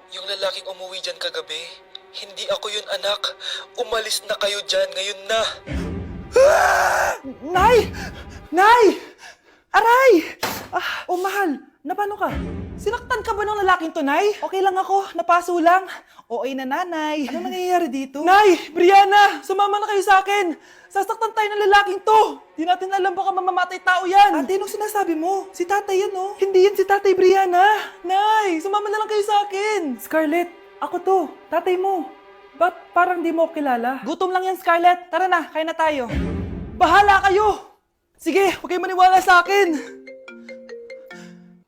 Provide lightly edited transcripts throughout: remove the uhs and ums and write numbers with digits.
Yung lalaking umuwi dyan kagabi, hindi ako yun, anak. Umalis na kayo dyan ngayon na. Nay! Nay! Aray! Oh, mahal. Napano ka? Sinaktan ka ba ng lalaking to, Nay? Okay lang ako. Napaso lang. Okay na, nanay. Anong nangyayari dito? Nay! Brianna! Sumama na kayo sa akin! Sasaktan tayo ng lalaking to! Di natin alam baka mamamatay tao yan! Ate, anong sinasabi mo? Si tatay yan, oh. Hindi yan si tatay, Brianna! Nay! Sumama na lang kayo sa akin! Scarlett, ako to. Tatay mo. Ba't parang di mo ako kilala? Gutom lang yan, Scarlett. Tara na, kain na tayo. Bahala kayo! Sige, huwag kayo maniwala sa akin!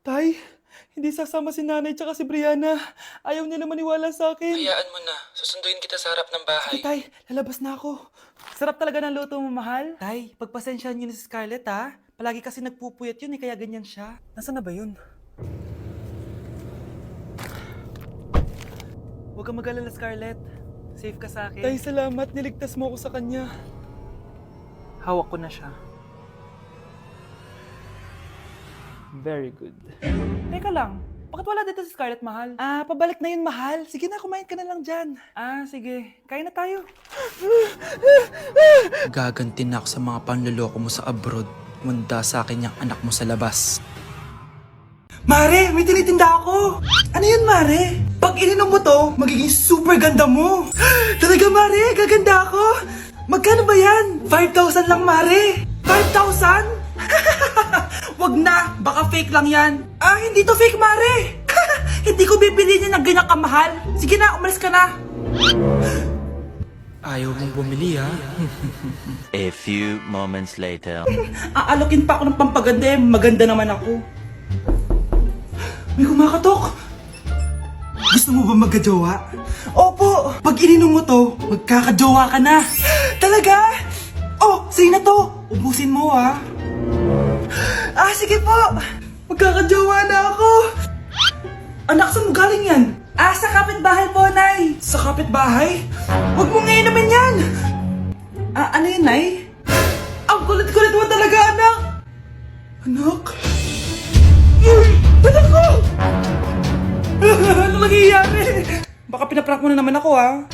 Tay, hindi sasama si nanay tsaka si Brianna. Ayaw nila maniwala sa akin. Hayaan mo na. Susunduin kita sa harap ng bahay. Sige, Tay, lalabas na ako. Sarap talaga ng luto mo, mahal. Tay, pagpasensyahan niyo na si Scarlett, ha? Palagi kasi nagpupuyat yun, kaya ganyan siya. Nasaan na ba yun? Huwag kang mag-alala, Scarlett. Safe ka sa akin. Tay, salamat. Niligtas mo ako sa kanya. Hawak ko na siya. Very good. Teka lang, bakit wala dito si Scarlett, mahal? Pabalik na yun, mahal. Sige na, kumain ka na lang dyan. Sige. Kain na tayo. Gaganti na ako sa mga panloloko mo sa abroad. Manda sa akin yung anak mo sa labas. Mare, may tinitinda ako. Ano yun, Mare? Pag ininom mo to, magiging super ganda mo. Talaga, Mare, gaganda ako. Magkano ba yan? 5,000 lang, Mare. 5,000? Wag na, baka fake lang yan. Hindi to fake, Mare. Hindi ko bibili niya ng ganyan kamahal. Sige na, umalis ka na. Ayaw mong bumili ha? A few moments later. Aalokin pa ako ng pampaganda, maganda naman ako. May kumakatok. Gusto mo ba magkajowa? Opo! Pag ininom mo to, magkakajowa ka na. Talaga? Oh, sa'yo na to. Ubusin mo, ha? Sige po. Magkakajowa na ako. Anak, saan mo galing yan? Sa kapitbahay po, Nay. Sa kapitbahay? Huwag mo ngayon naman yan. Ano yun, Nay? Ang kulit-kulit mo talaga, anak. Anak? Uy! Anak ko! Ano nangyayari? Baka pinaprank mo na naman ako, ha?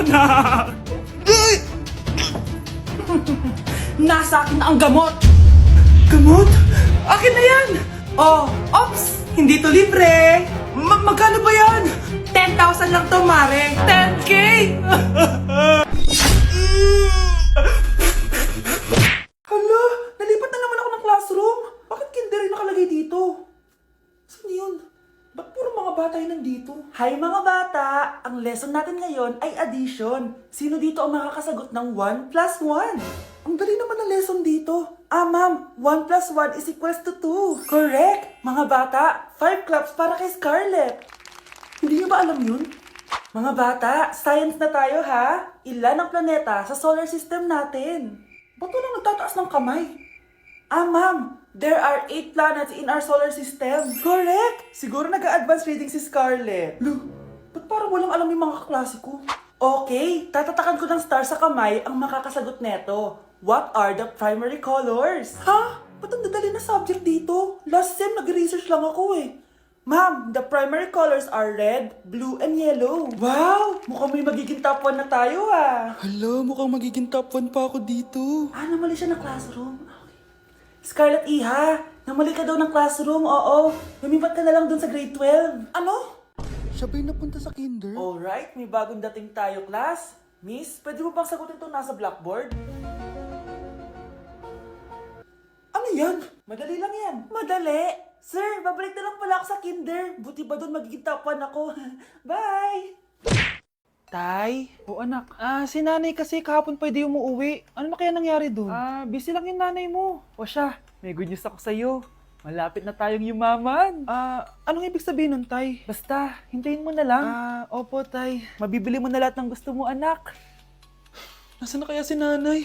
Anak! Nasa akin na ang gamot! Gamot? Akin na yan! Ops! Hindi to libre! Magkano ba yan? 10,000 lang to, Mare! 10K! Hala! Nalipat na naman ako ng classroom! Bakit kinder yung nakalagay dito? Saan yun? Ba't puro mga bata yung nandito? Hi mga bata! Ang lesson natin ngayon ay addition. Sino dito ang makakasagot ng 1 plus 1? Ang dali naman ng lesson dito. Ma'am, 1 plus 1 is equals to 2. Correct! Mga bata, 5 claps para kay Scarlett. Hindi niyo ba alam yun? Mga bata, science na tayo ha? Ilan ang planeta sa solar system natin? Ba't walang nagtataas ng kamay? Ma'am, there are 8 planets in our solar system. Correct! Siguro nag-a-advance reading si Scarlett. Lo, ba't parang walang alam yung mga kaklase ko? Okay, tatatakan ko ng star sa kamay ang makakasagot neto. What are the primary colors? Ha? Ba't ang dadali na subject dito? Last sem, nag-research lang ako eh. Ma'am, the primary colors are red, blue, and yellow. Wow! Mukhang may magiging top 1 na tayo ah. Hala, mukhang magiging top 1 pa ako dito. Namali siya ng classroom. Scarlett Iha, namali ka daw ng classroom, oo. Lumipat ka na lang dun sa grade 12. Ano? Siya ba'y napunta sa kinder? Alright, may bagong dating tayo, class. Miss, pwede mo bang sagutin itong nasa blackboard? Ano yan? Madali lang yan. Madali? Sir, babalik na lang pala ako sa kinder. Buti ba doon magiging top 1 ako? Bye! Tay? O anak, si nanay kasi kahapon pwede umuwi. Ano na kaya nangyari doon? Busy lang yung nanay mo. O siya, may good news ako sa'yo. Malapit na tayong yumaman. Anong ibig sabihin nun, Tay? Basta, hintayin mo na lang. Opo, Tay. Mabibili mo na lahat ng gusto mo, anak. Nasaan na kaya si nanay?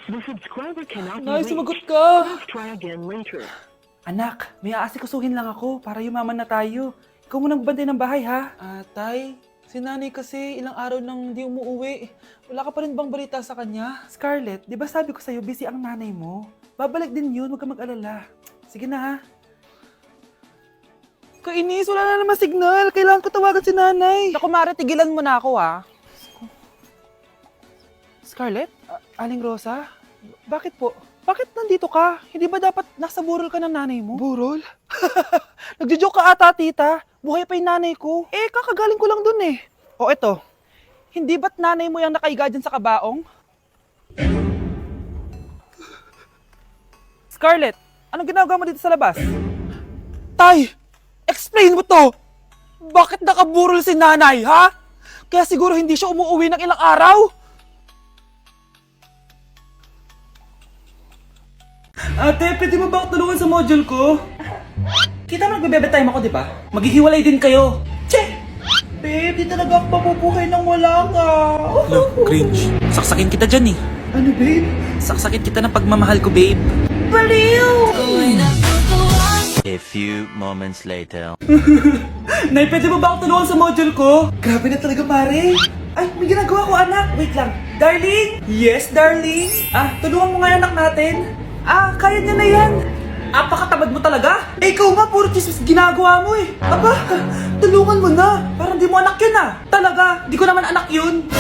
The subscriber cannot be Nay, reached. sumagot ka! Please try again later. Anak, may aasikusuhin lang ako para yumaman na tayo. Ikaw mo nang bantay ng bahay, ha? Tay, si nanay kasi ilang araw nang di umuwi. Wala ka pa rin bang balita sa kanya? Scarlett, di ba sabi ko sa'yo busy ang nanay mo? Babalik din yun, huwag ka mag-alala. Sige na, ha? Kainis, wala na naman signal. Kailangan ko tawagan si nanay. Naku, Mare, tigilan mo na ako, ha? Scarlett? Aling Rosa? Bakit po? Bakit nandito ka? Hindi ba dapat nasa burol ka ng nanay mo? Burol? Nagjo-joke ka ata, tita. Buhay pa yung nanay ko. Eh, kakagaling ko lang dun eh. O eto, hindi ba't nanay mo yung nakaiga dyan sa kabaong? Scarlett, anong ginagawa mo dito sa labas? Tay! Explain mo to! Bakit nakaburol si nanay, ha? Kaya siguro hindi siya umuwi ng ilang araw? Ate, pwede mo ba tulungan sa module ko? Kita mo nagbebebe time ako, di ba? Maghihiwalay din kayo. Che! Babe, di talaga ako mapupuhay nang wala ka. Cringe. Saksakin kita dyan eh. Ano, babe? Saksakin kita ng pagmamahal ko, babe. Baliw! A few moments later. Nay, pwede mo ba ako tulungan sa module ko? Grabe na talaga, pare. Ay, may ginagawa ko, anak. Wait lang. Darling? Yes, darling? Tulungan mo nga yung anak natin. Kaya niya na yan. Apakatamad mo talaga. Eh, ikaw nga, puro chismis ginagawa mo eh. Aba, tulungan mo na. Parang di mo anak yun Talaga, di ko naman anak yun.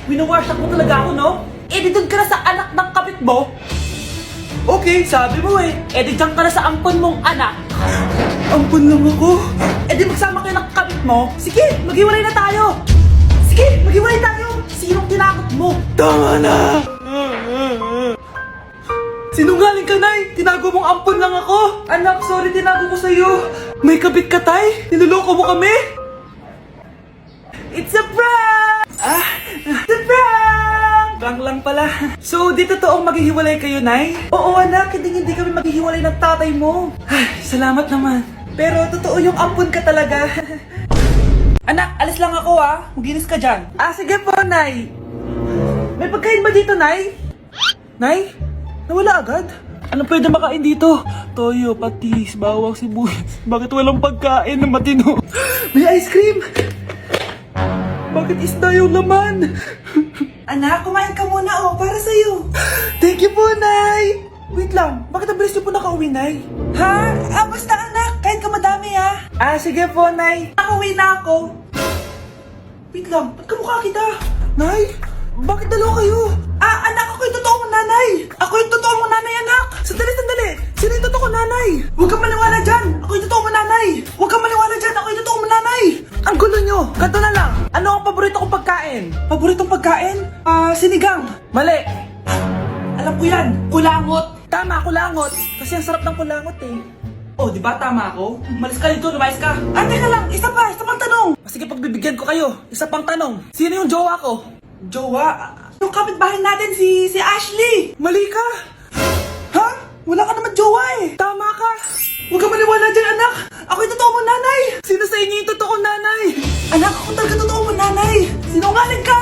Winawasak mo talaga ako, no? Eh, di doon ka na sa anak ng kapit mo. Okay, sabi mo eh. Eh, di dyan ka na sa ampon mong anak. Ampon lang ako? Eh, di magsama kayo ng kapit mo. Sige, maghiwalay na tayo. Sige, maghiwalay tayo. Sinong tinakot mo? Tama na! Sinungaling ka, Nay! Tinago mong ampon lang ako! Anak, sorry, tinago ko sa'yo! May kabit ka, Tay? Niloloko mo kami? It's a prank! It's a prank! Prank lang pala. So, di totoong maghihiwalay kayo, Nay? Oo, anak, hindi kami maghihiwalay ng tatay mo. Ay, salamat naman. Pero totoo yung ampon ka talaga. Anak, alis lang ako Maginis ka dyan. Sige po, Nay. May pagkain ba dito, Nay? Nay? Nawala agad? Anong pwede makain dito? Toyo, patis, bawang, sibuyas. Bakit walang pagkain na matino? May ice cream! Bakit isda yung laman? Anak, kumain ka muna para sa'yo. Thank you po, Nay! Wait lang, bakit ang bilis niyo po nakauwi, Nay? Basta anak, kain ka madami sige po, Nay. Nakauwi na ako. Wait lang, ba't kamukha kita? Nay, bakit dalawa kayo? Anak, ako yung totoo mong nanay! Ako yung totoo mong nanay, anak! Sandali! Sino yung totoo kong nanay? Huwag kang maniwala dyan! Ako yung totoo mong nanay! Huwag kang maniwala dyan! Ako yung totoo mong nanay! Ang gulo nyo! Ganto na lang! Ano ang paborito kong pagkain? Paboritong pagkain? Sinigang! Mali! Alam ko yan! Kulangot! Tama, kulangot! Kasi ang sarap ng kulangot eh. Oh, di ba tama ako? Malis ka dito, lumayas ka! Teka lang! Isa pang tanong! Sige, pagbibigyan ko kayo. Isa pang tanong. Sino yung jowa ko? Jowa? Yung kapitbahay natin, si Ashley! Mali ka! Ha? Wala ka naman jowa eh! Tama ka! Huwag ka maniwala dyan, anak! Ako yung totoo mong nanay! Sino sa inyo yung totoo kong nanay? Anak, ako talaga totoo mong nanay! Sinungaling ka!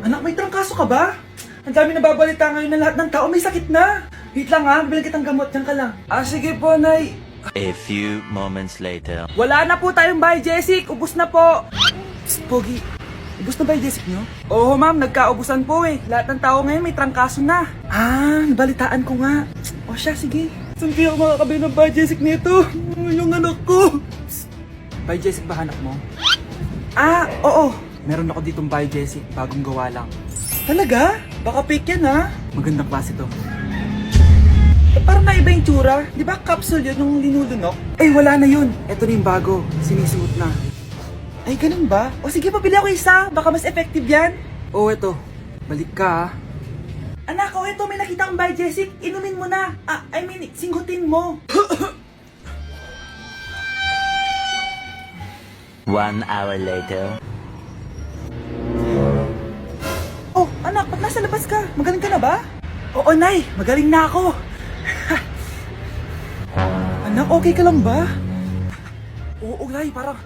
Anak, may trangkaso ka ba? Ang dami nababalita ngayon na lahat ng tao may sakit na! Wait lang bilang kitang gamot, dyan ka lang. Sige po, Nay. A few moments later. Wala na po tayong bahay, Jessic. Ubus na po. Psst, Pogi. Ubus na ba yung Jessic nyo? Oo, ma'am. Nagkaubusan po eh. Lahat ng tao ngayon may trangkaso na. Nabalitaan ko nga. O siya, sige. Saan kaya ako makakabay ng bahay, Jessic nito? Yung anak ko. Psst. Bahay, Jessic ba hanap mo? Oo. Meron ako ditong bahay, Jessic. Bagong gawa lang. Talaga? Baka fake yan, Magandang klase to. Parang naiba yung tsura. Di ba capsule yun yung linulunok? Wala na yun. Ito na yung bago. Sinisuot na. Ay, ganun ba? O sige, pabili ako isa. Baka mas effective yan. Eto. Balik ka, Anak, ito. May nakita kang by Jessic. Inumin mo na. Singhutin mo. 1 hour later. Anak, ba't nasa labas ka? Magaling ka na ba? Oo, Nay. Magaling na ako. Anak, okay ka lang ba? Oo, Nay. Para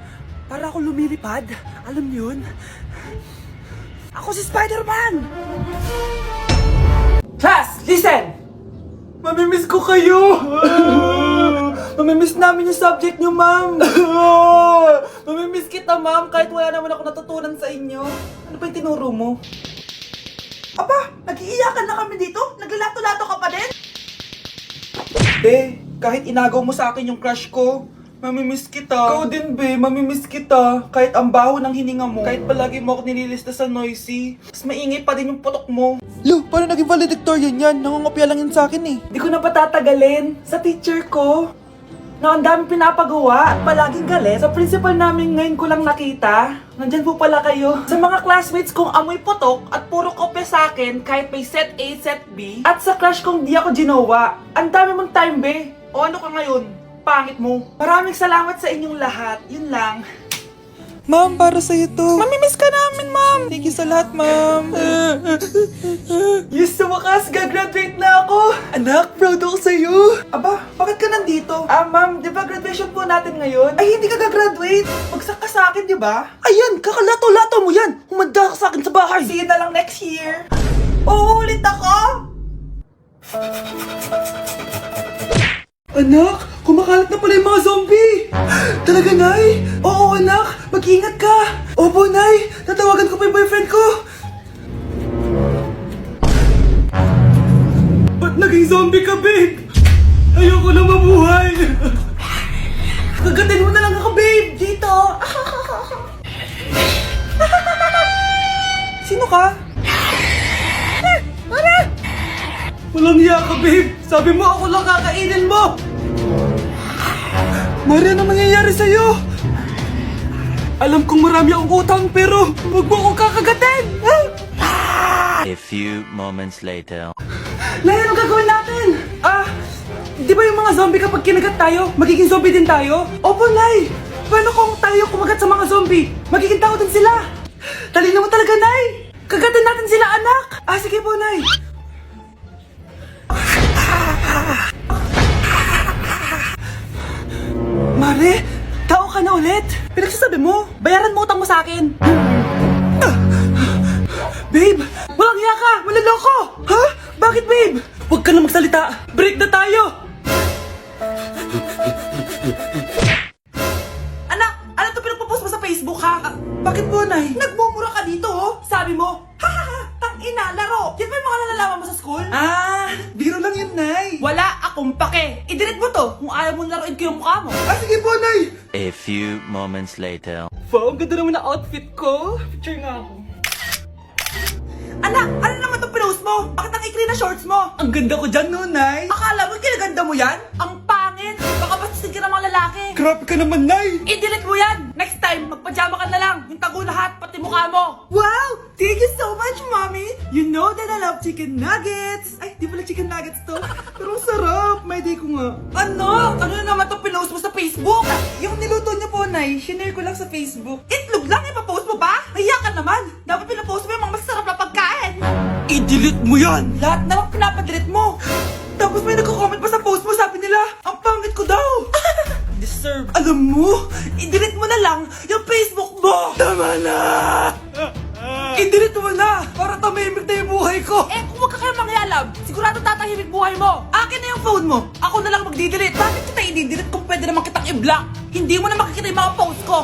ako lumilipad. Alam niyo yun? Ako si Spider-Man! Class, listen! Mamimiss ko kayo! Mamimiss namin yung subject niyo, ma'am! Mamimiss kita, ma'am, kahit wala naman ako natutunan sa inyo. Ano ba yung tinuro mo? Aba, nag-iiyakan na kami dito? Naglalato-lato ka pa din? Be, kahit inagaw mo sa akin yung crush ko, mamimiss kita. Ikaw din, be, mamimiss kita. Kahit ang baho ng hininga mo, kahit palagi mo ako nililista sa noisy, mas maingay pa din yung putok mo. Lo, paano naging valedictorian yan? Nangungopia lang yan sa akin eh. Di ko na patatagalin sa teacher ko na ang daming pinapagawa at palaging galit. Sa principal namin ngayon ko lang nakita. Nandyan po pala kayo. Sa mga classmates kong amoy putok at puro kopya sa akin kahit may set A, set B. At sa crush kong di ako ginawa. Ang dami mong time, be. O ano ka ngayon? Pangit mo. Maraming salamat sa inyong lahat. Yun lang. Ma'am, para sa'yo to. Mamimiss ka namin, ma'am. Thank you sa lahat, ma'am. Yes, sa wakas, gagraduate na ako! Anak, proud ako sa'yo! Aba, bakit ka nandito? Ma'am, di ba graduation po natin ngayon? Ay, hindi ka gagraduate! Magsak ka sa akin, di ba? Ayan, kakalato-lato mo yan! Humanda ka sa akin sa bahay! See you na lang next year! Uulit ako! Anak, kumakalat na pala yung mga zombie! Talaga, Nay? Oo, anak, mag-ingat ka! Opo, Nay, tatawagan ko pa yung boyfriend ko! Ba't naging zombie ka, babe? Ayoko na mabuhay! Kagatin mo na lang ako, babe! Dito! Sino ka? Walang hiya ka, babe! Sabi mo ako lang kakainin mo! Mari, ano mangyayari sa'yo? Alam kong marami akong utang pero huwag mo akong kakagatin! A few moments later. Nay, ano gagawin natin? Di ba yung mga zombie kapag kinagat tayo, magiging zombie din tayo? Opo, Nay! Paano kung tayo kumagat sa mga zombie? Magiging tao din sila! Talino mo talaga, Nay! Kagatin natin sila, anak! Sige po, Nay! Mare, tao ka na ulit? Pinagsasabi mo, bayaran mo utang mo sa akin. Babe, walang hiya ka! Maloloko! Ha? Bakit, babe? Huwag ka na magsalita! Break na tayo! Anak, ano to pinagpo-post mo sa Facebook, ha? Bakit po, Nay? Nagmumura ka dito, oh! Sabi mo, ha, tang-ina, laro! Yan ba yung mga nalalaman mo sa school? Biro lang yun, Nay! Wala akong pake! I-delete mo to kung ayaw mo laruin ko yung mukha mo! Sige po, Nay! A few moments later. Wow, ang ganda naman na outfit ko! Picture nga ako. Anak, ano naman itong pinost mo? Bakit ang ikli na shorts mo? Ang ganda ko dyan, no, Nay? Akala mo kinaganda mo yan? Ang pangit! Baka bastusin ka ng mga lalaki! Grabe ka naman, Nay! I-delete mo yan! Next time, magpajama ka na lang! Yung tago lahat, pati mukha mo! Wow! Thank you so much, Mommy! You know that I love chicken nuggets! Ay, di pala chicken nuggets to. Pero sarap! May day ko nga. Ano? Ano na naman itong pinost mo sa Facebook? Yung niluto niyo po, Nay, shinare ko lang sa Facebook. Itlog lang, ipapost mo ba? Hiya ka naman! Dapat pinapost mo yung mga masarap na pagkain! I-delete mo yan! Lahat naman pinapadelete mo! Tapos may nagko-comment pa sa post mo, sabi nila, ang pangit ko daw! Deserve. Alam mo, i-delete mo na lang yung Facebook mo! Tama na! I-delete mo na! Para tamimik na yung buhay ko! Eh, kung wag ka kayo mangyalab, sigurado tatahimik buhay mo! Akin na yung phone mo! Ako na lang magdi-delete! Bakit kita i-delete kung pwede naman kitang i-block? Hindi mo na makikita yung mga post ko!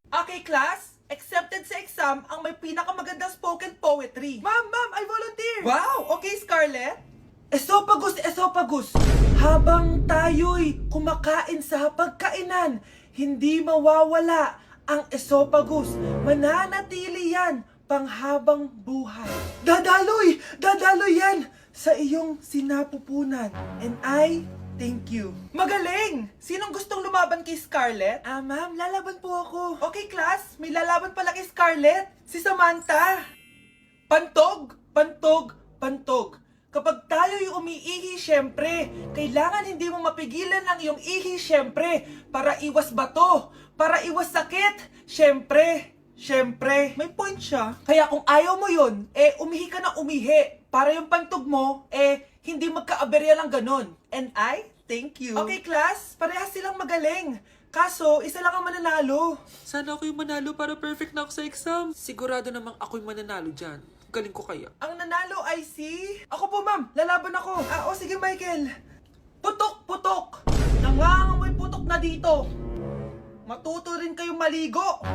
Okay, class? Accepted sa exam ang may pinakamagandang spoken poetry. Ma'am, I volunteer! Wow! Okay, Scarlett? Esophagus, esophagus. Habang tayo'y kumakain sa pagkainan, hindi mawawala ang esophagus. Mananatili yan panghabang buhay. Dadaloy! Dadaloy yan sa iyong sinapupunan. And I thank you. Magaling! Sinong gustong lumaban kay Scarlett? Ma'am, lalaban po ako. Okay, class, may lalaban pala kay Scarlett. Si Samantha. Pantog, pantog, pantog. Kapag tayo'y umiihi, syempre, kailangan hindi mo mapigilan ang iyong ihi, syempre, para iwas bato, para iwas sakit, syempre, may point siya. Kaya kung ayaw mo yun, umihi ka na umihi, para yung pantog mo, hindi magka-aberya lang ganun. And I thank you. Okay, class, parehas silang magaling. Kaso, isa lang ang mananalo. Sana ako yung manalo para perfect na ako sa exam. Sigurado namang ako yung mananalo dyan. Galing ko kaya. Ang nanalo ay si... Ako po, ma'am. Lalaban ako. Sige, Michael. Putok, putok. Nangangamoy putok na dito. Matuto rin kayong maligo.